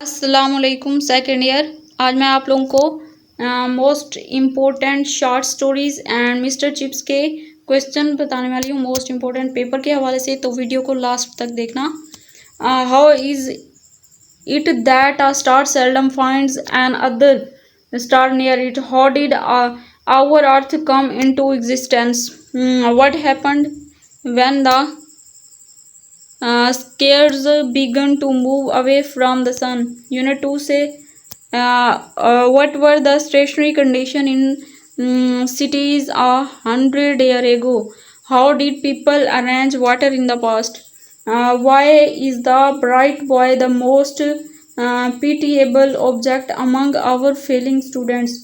अस्सलामुअलैकुम second year. आज मैं आप लोगों को most important short stories and mister chips के क्वेश्चन बताने वाली हूँ मोस्ट इम्पोर्टेंट पेपर के हवाले से, तो वीडियो को लास्ट तक देखना। How is it that a star seldom finds another star near it? How did our earth come into existence? What happened when the scares began to move away from the sun? Unit 2 say what were the stationary condition in cities 100 years ago? How did people arrange water in the past? Why is the bright boy the most pitiable object among our failing students?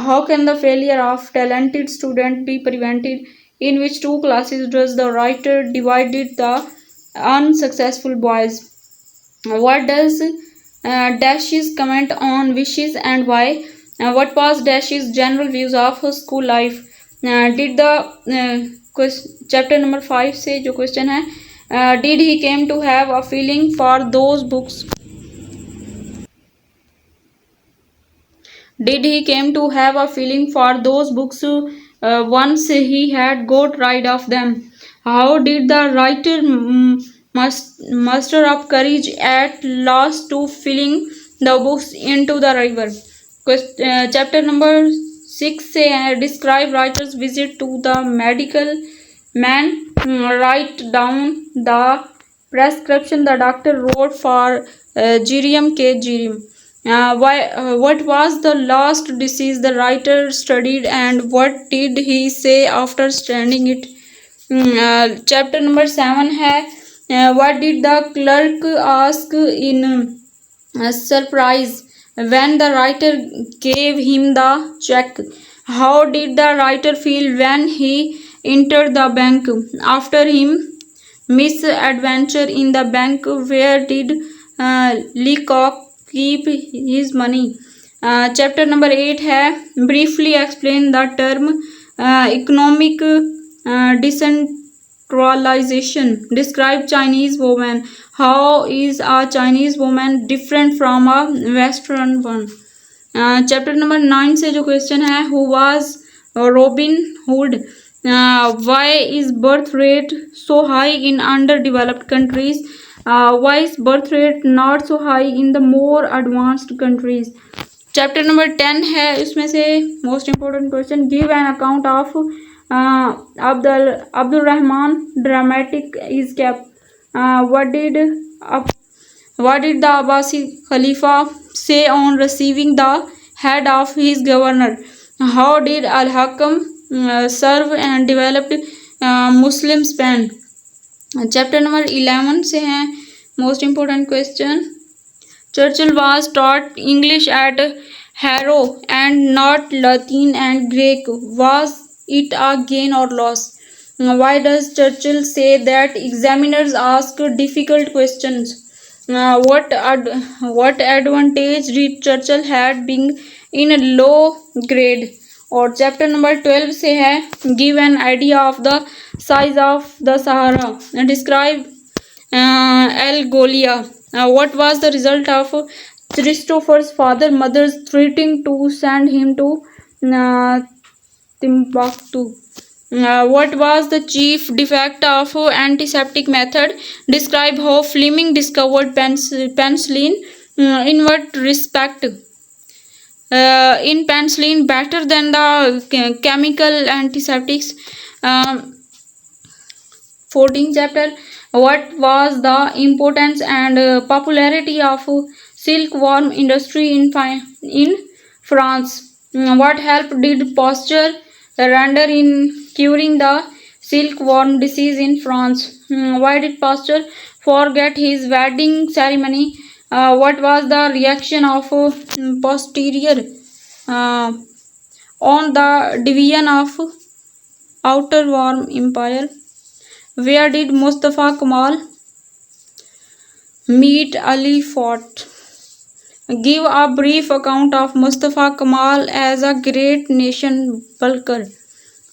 How can the failure of talented student be prevented? In which two classes does the writer divided the unsuccessful boys? What does Dash's comment on wishes and why? What was Dash's general views of school life? Did the chapter number 5 से जो question है, did he came to have a feeling for those books? Did he came to have a feeling for those books once he had got rid of them? How did the writer muster up courage at last to filling the books into the river? Chapter number 6 से describe writer's visit to the medical man. Write down the prescription the doctor wrote for Girium K. Girium. What was the last disease the writer studied and what did he say after studying it? Chapter number 7 है what did the clerk ask in surprise when the writer gave him the check? How did the writer feel when he entered the bank after him misadventure in the bank? Where did Leacock keep his money? Chapter number 8 है briefly explain the term economic decentralization. Describe Chinese woman. How is a Chinese woman different from a Western one? Chapter number 9 से जो question है who was Robin Hood? Why is birth rate so high in underdeveloped countries? Why is birth rate not so high in the more advanced countries? Chapter number 10 है, इसमें से most important question give an account of Abdul Rahman dramatic is cap. What did the Abbasi Khalifa say on receiving the head of his governor? How did Al-Hakam serve and developed Muslim Spain? Chapter number 11 से हैं most important question. Churchill was taught English at Harrow and not Latin and Greek. Was it a gain or loss? Why does Churchill say that examiners ask difficult questions? What advantage did Churchill had being in a low grade? और chapter number 12 से है give an idea of the size of the Sahara. Describe Algolia. What was the result of Christopher's father mother's threatening to send him to Timbuktu? What was the chief defect of antiseptic method? Describe how Fleming discovered penicillin. In what respect in penicillin better than the chemical antiseptics? 14th chapter what was the importance and popularity of silkworm industry in France? What help did Pasteur render in curing the silkworm disease in France? Why did Pasteur forget his wedding ceremony? What was the reaction of Pasteur on the division of outer worm empire? Where did Mustafa Kamal meet Ali Fort? Give a brief account of Mustafa Kamal as a great nation builder.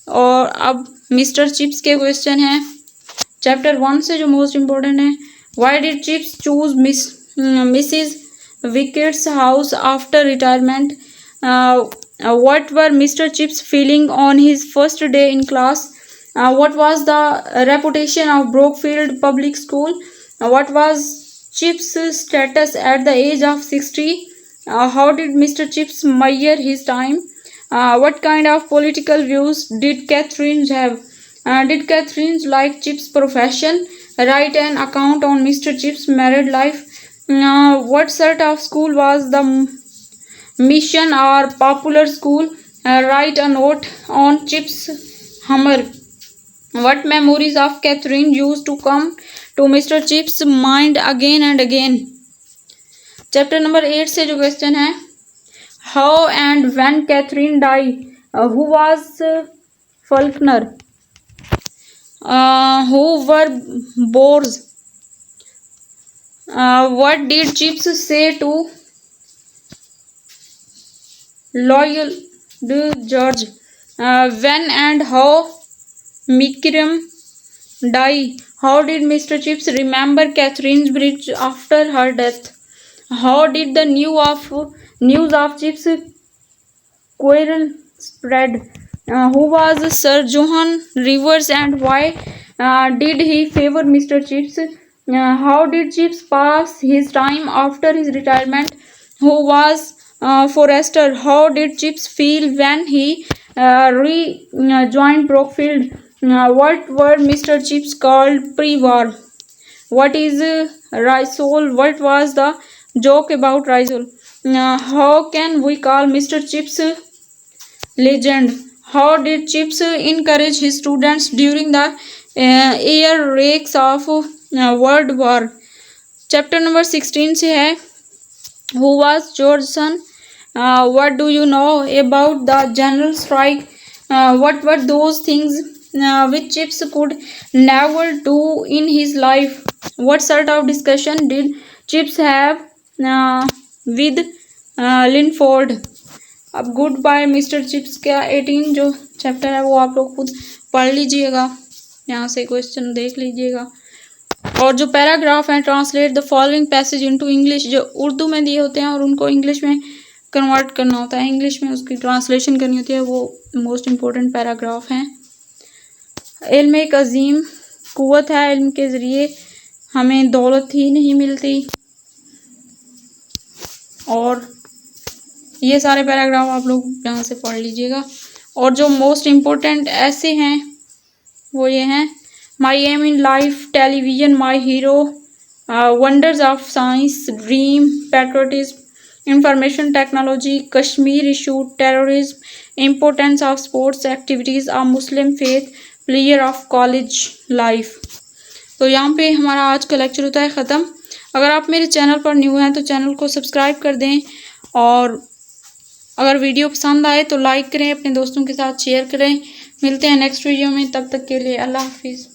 और अब mister chips के question हैं chapter 1 से जो most important है. Why did Chips choose Mrs. Wicket's house after retirement? What were Mr. Chip's feeling on his first day in class? What was the reputation of Brookfield Public School? What was Chip's status at the age of 60? How did Mr. Chips measure his time? What kind of political views did Catherine have? Did Catherine like Chip's profession? Write an account on Mr. Chip's married life. What sort of school was the mission or popular school? Write a note on Chip's Hummer. What memories of Catherine used to come to Mr. Chip's mind again and again? Chapter number 8 से जो question है, how and when Catherine die? Who was Faulkner? Who were Boers? What did Chips say to loyal George? When and how Mikram die? How did Mister Chips remember Catherine's bridge after her death? How did the news of Chip's quarrel spread? Who was Sir Johan Rivers and why did he favor Mr. Chips? How did Chips pass his time after his retirement? Who was Forrester? How did Chips feel when he rejoined Brookfield? What were Mr. Chips called pre-war? What is Rysol? What was the joke about Rysol? How can we call Mr. Chips legend? How did Chips encourage his students during the air raids of World War? Chapter number 16 से है, who was Georgeson? What do you know about the general strike? What were those things which Chips could never do in his life? What sort of discussion did Chips have with Linford? अब good bye mister chips का 18 जो chapter है वो आप लोग खुद पढ़ लीजिएगा, यहाँ से क्वेश्चन देख लीजिएगा। और जो पैराग्राफ हैं, translate the following passage into English, जो उर्दू में दिए होते हैं और उनको इंग्लिश में कन्वर्ट करना होता है, इंग्लिश में उसकी ट्रांसलेशन करनी होती है, वो मोस्ट इम्पोर्टेंट पैराग्राफ हैं। इल्म एक अजीम कुव्वत है, इल्म के ज़रिए हमें दौलत ही नहीं मिलती। और ये सारे पैराग्राफ आप लोग यहाँ से पढ़ लीजिएगा। और जो मोस्ट इम्पोर्टेंट ऐसे हैं वो ये हैं, my aim in life, television, my hero, wonders of science, dream, patriotism, information technology, Kashmir issue, terrorism, importance of sports activities, a Muslim faith, player of college life. तो यहाँ पे हमारा आज का लेक्चर होता है ख़त्म। अगर आप मेरे चैनल पर न्यू हैं तो चैनल को सब्सक्राइब कर दें, और अगर वीडियो पसंद आए तो लाइक करें, अपने दोस्तों के साथ शेयर करें। मिलते हैं नेक्स्ट वीडियो में, तब तक के लिए अल्लाह हाफिज़।